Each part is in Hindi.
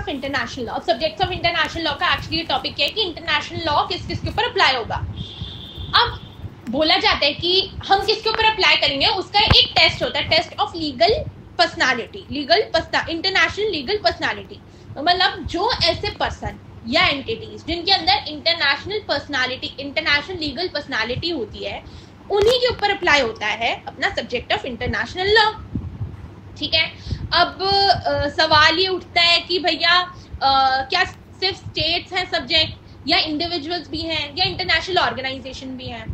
Of international law. Subjects of international law का एक्चुअली टॉपिक क्या है कि इंटरनेशनल लॉ किस किस के ऊपर अप्लाई होगा। अब बोला जाता है कि हम किसके ऊपर अप्लाई करेंगे, उसका एक टेस्ट होता है, test of legal personality, international legal personality. मतलब जो ऐसे पर्सन या एंटिटीज जिनके अंदर international personality, international legal personality होती है, उन्हीं के ऊपर अप्लाई होता है अपना सब्जेक्ट ऑफ इंटरनेशनल लॉ। ठीक है, अब सवाल ये उठता है कि भैया क्या सिर्फ स्टेट्स हैं सब्जेक्ट, या इंडिविजुअल्स भी हैं, या इंटरनेशनल ऑर्गेनाइजेशन भी हैं।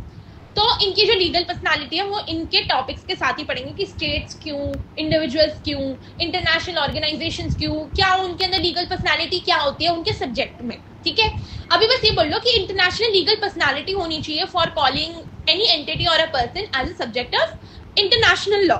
तो इनकी जो लीगल पर्सनालिटी है वो इनके टॉपिक्स के साथ ही पढ़ेंगे कि स्टेट्स क्यों, इंडिविजुअल्स क्यों, इंटरनेशनल ऑर्गेनाइजेशंस क्यों, क्या उनके अंदर लीगल पर्सनालिटी क्या होती है उनके सब्जेक्ट में। ठीक है, अभी बस ये बोल लो कि इंटरनेशनल लीगल पर्सनालिटी होनी चाहिए फॉर कॉलिंग एनी एंटिटी और a person as a subject of international law.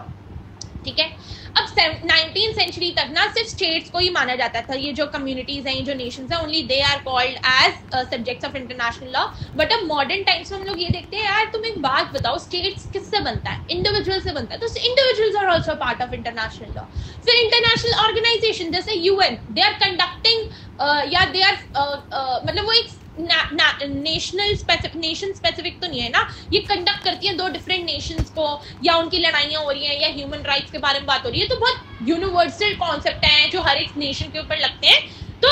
ठीक है, अब 19th सेंचुरी तक ना सिर्फ स्टेट्स को ही माना जाता था, ये जो कम्युनिटीज हैं, ये जो नेशंस हैं, only they are called as subjects of international law. But अब मॉडर्न टाइम्स में हम लोग ये देखते हैं, यार तुम एक बात बताओ, स्टेट्स किससे बनता है, इंडिविजुअल से बनता है, तो individuals are also part of international law. फिर इंटरनेशनल ऑर्गेनाइजेशन जैसे यूएन, दे आर कंडक्टिंग या दे आर मतलब वो एक नेशन स्पेसिफिक तो नहीं है ना, ये कंडक्ट करती है दो डिफरेंट नेशंस को, या उनकी लड़ाइयाँ हो रही हैं, या ह्यूमन राइट्स के बारे में बात हो रही है, तो बहुत यूनिवर्सल कॉन्सेप्ट हैं जो हर एक नेशन के ऊपर लगते हैं, तो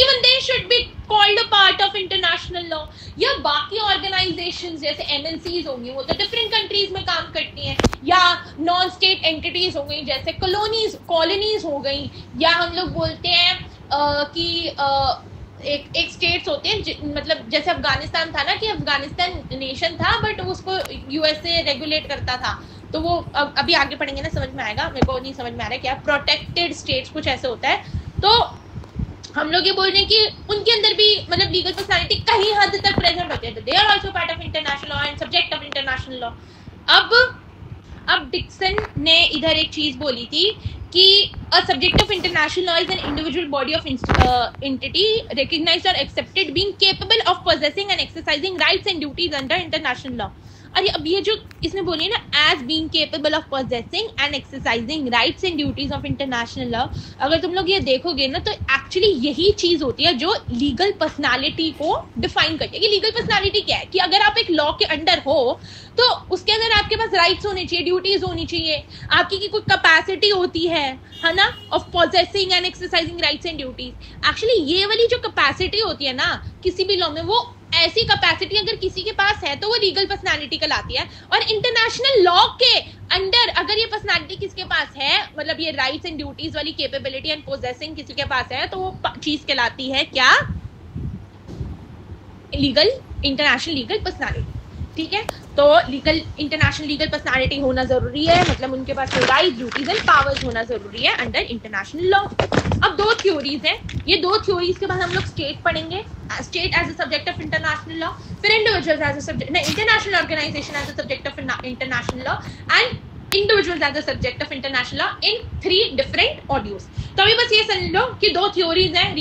even they should be called a part of international law. या बाकी ऑर्गेनाइजेशंस जैसे एमएनसीज होंगी, वो तो डिफरेंट कंट्रीज में काम करती हैं, या नॉन स्टेट एंटिटीज हो गई जैसे कॉलोनीज हो गई, या हम लोग बोलते हैं कि एक स्टेट्स होते हैं, मतलब जैसे अफगानिस्तान था ना, कि अफगानिस्तान नेशन था बट उसको यूएसए रेगुलेट करता था, तो वो अभी आगे पढ़ेंगे ना समझ में आएगा, मेरे को नहीं समझ में आ रहा है क्या, प्रोटेक्टेड स्टेट्स कुछ ऐसे होता है। तो हम लोग ये बोल रहे हैं कि उनके अंदर भी मतलब लीगल पर्सनालिटी कहीं हद तक प्रेजेंट होती है, तो they are also part of international law and subject of international law. अब डिक्सन ने इधर एक चीज बोली थी कि a subject of international law is an individual body of entity recognized or accepted being capable of possessing and exercising rights and duties under international law। अरे अब ये जो इसने बोली है ना, as being capable of possessing and exercising rights and duties of international law, अगर तुम लोग ये देखोगे ना तो एक्चुअली यही चीज होती है जो लीगल पर्सनालिटी को डिफाइन करती है। कि लीगल पर्सनालिटी क्या है, कि अगर आप एक लॉ के अंडर हो तो उसके अंदर आपके पास राइट्स होने चाहिए, ड्यूटीज होनी चाहिए, आपकी की कोई कैपेसिटी होती है ना, of possessing and exercising rights and duties. Actually ये वाली जो कैपेसिटी होती है ना किसी भी लॉ में, वो ऐसी कैपेसिटी अगर किसी के पास है तो वो लीगल पर्सनालिटी कहलाती है। और इंटरनेशनल लॉ के अंडर अगर ये पर्सनालिटी किसके पास है, मतलब ये राइट्स एंड ड्यूटीज वाली कैपेबिलिटी एंड पोजेसिंग किसी के पास है, तो वो चीज कहलाती है क्या, इंटरनेशनल लीगल पर्सनालिटी। ठीक है, तो इंटरनेशनल लीगल पर्सनालिटी होना जरूरी है, मतलब उनके पास राइट्स, ड्यूटीज एंड पावर्स होना जरूरी है अंडर इंटरनेशनल लॉ। अब दो थ्योरीज हैं, ये दो थ्योरीज के बाद हम लोग स्टेट पढ़ेंगे, state as a subject of international law, फिर individuals as a subject, international organisation as a subject of international law, and individuals as a subject of international law in 3 different audios. तो अभी बस ये समझ लो कि दो थ्योरीज हैं,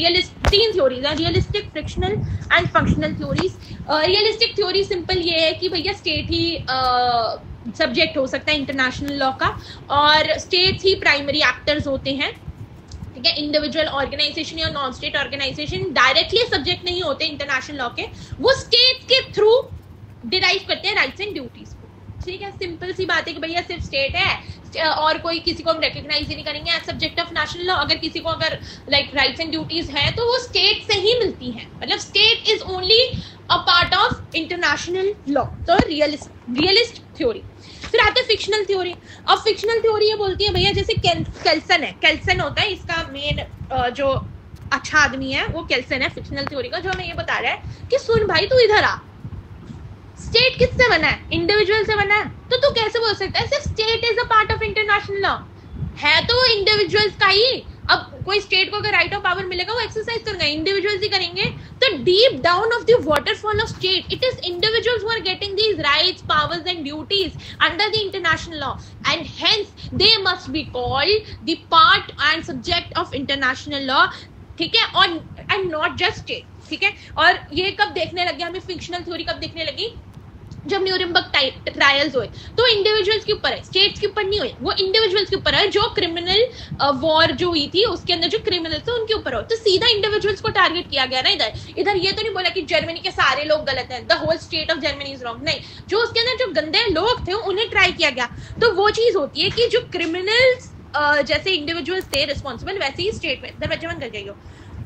3 थ्योरीज हैं, realistic, frictional and functional theories. Realistic theory simple ये है कि भैया स्टेट ही सब्जेक्ट हो सकता है इंटरनेशनल लॉ का, और स्टेट्स ही प्राइमरी एक्टर्स होते हैं। ठीक है, इंडिविजुअल ऑर्गेनाइजेशन या non state organization directly subject नहीं होते इंटरनेशनल लॉ के, वो स्टेट के थ्रू डिराइव करते हैं राइट्स एंड ड्यूटीज को। ठीक है, सिंपल सी बात है कि भैया सिर्फ स्टेट है और कोई किसी को हम रिकॉग्नाइज ही नहीं करेंगे as subject of national law. अगर किसी को अगर लाइक राइट्स एंड ड्यूटीज है तो वो स्टेट से ही मिलती हैं, मतलब state is only a part of international law. तो रियलिस्ट थ्योरी। फिर आते हैं फिक्शनल थ्योरी। अब फिक्शनल थ्योरी ये बोलती है भैया जैसे केल्सन है, केल्सन होता है इसका मेन जो अच्छा आदमी है वो केल्सन है फिक्शनल थ्योरी का, जो हमें ये बता रहा है कि सुन भाई तू इधर आ, स्टेट किससे बना है, इंडिविजुअल से बना है, तो तू कैसे बोल सकता है सिर्फ state is a part of international law, है तो इंडिविजुअल्स का ही। अब कोई स्टेट को अगर राइट ऑफ पावर मिलेगा वो एक्सरसाइज करेंगे, इंडिविजुअल्स ही करेंगे। तो deep down of the waterfall of state it is individuals who are getting these rights, powers and duties under the international law, and hence they must be called the part and subject of international law. ठीक है, और एंड नॉट जस्ट स्टेट। ठीक है, और ये कब देखने लगे हमें फिक्शनल थ्योरी, कब देखने लगी जब न्यूरेमबर्ग ट्रायल्स हुए तो इंडिविजुअल्स के ऊपर है, स्टेट्स के ऊपर नहीं हुए, वो इंडिविजुअल्स के ऊपर है। जो क्रिमिनल वॉर जो हुई थी उसके अंदर जो क्रिमिनल थे उनके ऊपर हो, तो सीधा इंडिविजुअल्स को टारगेट किया गया ना। इधर ये तो नहीं बोला कि जर्मनी के सारे लोग गलत हैं, the whole state of Germany is wrong, नहीं, जो उसके अंदर जो गंदे लोग थे उन्हें ट्राई किया गया। तो वो चीज होती है कि जो क्रिमिनल्स जैसे इंडिविजुअल्स थे रिस्पॉन्सिबल, वैसे ही स्टेट में दरवाजा बंद कर जाइए,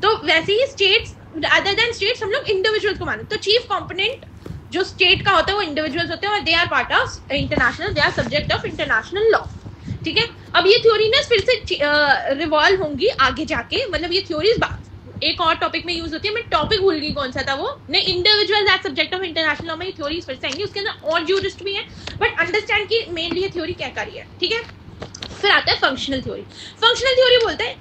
तो वैसे ही स्टेट्स अदर देन स्टेट्स हम लोग इंडिविजुअल्स को मानते। तो चीफ कंपोनेंट जो स्टेट का होता है वो इंडिविजुअल्स होते हैं और they are part of international, they are subject of international law. ठीक है, अब ये थ्योरी ना फिर से रिवॉल्व होंगी आगे जाके, मतलब ये थ्योरीज एक और टॉपिक में यूज होती है, मैं टॉपिक भूल गई कौन सा था वो, नहीं, individual as subject of international law में ये थ्योरीज फिर से आएंगी, उसके अंदर और जूरिस्ट भी है, बट अंडरस्टैंड की मेनली ये थ्योरी क्या कर रही है। ठीक है, फिर आता है फंक्शनल थ्योरी। फंक्शनल थ्योरी बोलते हैं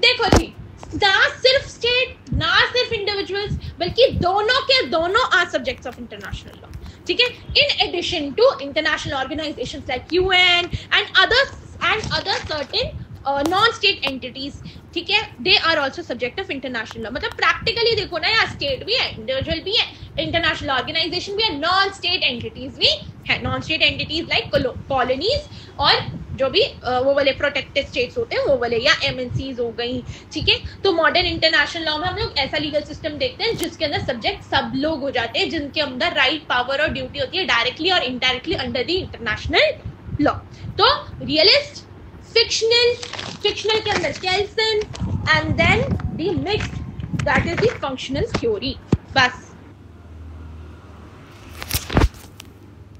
देखो जी, ना सिर्फ स्टेट ना सिर्फ इंडिविजुअल्स बल्कि दोनों के दोनों are subjects of international law. ठीक है, in addition to international organisations like UN and other certain non state entities, ठीक है, they are also subject of international law. मतलब प्रैक्टिकली देखो ना, यहाँ स्टेट भी है, इंडिविजुअल भी है, इंटरनेशनल ऑर्गेनाइजेशन भी है, नॉन स्टेट एंटिटीज भी है। Non state entities like colonies और जो भी वो वाले प्रोटेक्टेड स्टेट्स होते हैं वो वाले, या एमएनसीज हो गई। ठीक है, तो मॉडर्न इंटरनेशनल लॉ में हम लोग ऐसा लीगल सिस्टम देखते हैं जिसके अंदर सब्जेक्ट सब लोग हो जाते हैं, जिनके अंदर राइट, पावर और ड्यूटी होती है डायरेक्टली और indirectly under the international law. तो रियलिस्ट, फिक्शनल के अंदर Kelsen and then the mixed, that is the functional theory. बस